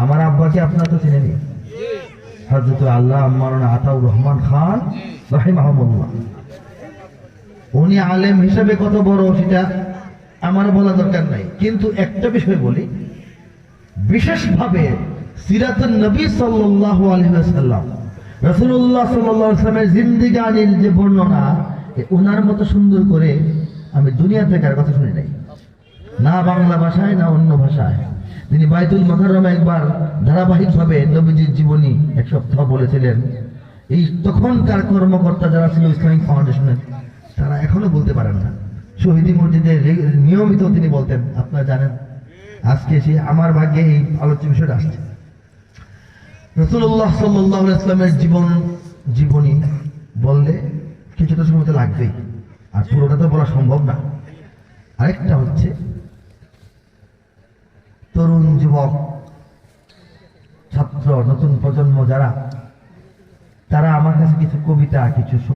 আমার আব্বাকে আপনারা তো চিনেনি, হযরত আল্লাহ মাওলানা আতাউর রহমান খান রাহিমাহুল্লাহ। উনি আলেম হিসেবে কত বড় সেটা আমার বলা দরকার নাই, কিন্তু একটা বিষয় বলি, বিশেষভাবে সিরাতুন নবী সাল্লাল্লাহু আলাইহি ওয়াসাল্লাম, রাসূলুল্লাহ সাল্লাল্লাহু আলাইহি ওয়াসাল্লামের জিন্দেগানির যে বর্ণনা, ওনার মতো সুন্দর করে আমি দুনিয়া থেকে আর কথা শুনি নাই, না বাংলা ভাষায় না অন্য ভাষায়। তিনি বাইতুল মুকাররমে একবার ধারাবাহিকভাবে নবীজির জীবনী এক সপ্তাহ বলেছিলেন। এই তখনকার কর্মকর্তা যারা ছিল ইসলামিক ফাউন্ডেশনের, তারা এখনো বলতে পারেন না। শহীদি মসজিদে নিয়মিত তিনি বলতেন, আপনারা জানেন। আজকে সে আমার ভাগ্যে এই আলোচ্য বিষয়টা আসছে। রাসূলুল্লাহ সাল্লাল্লাহু আলাইহি ওয়াসাল্লামের জীবনী বললে কিছুটা সময় তো লাগবেই, আর পুরোটা তো বলা সম্ভব না। আরেকটা হচ্ছে, তরুণ যুবক ছাত্র নতুন প্রজন্ম যারা, তারা আমার কাছে কিছু কবিতা, কিছু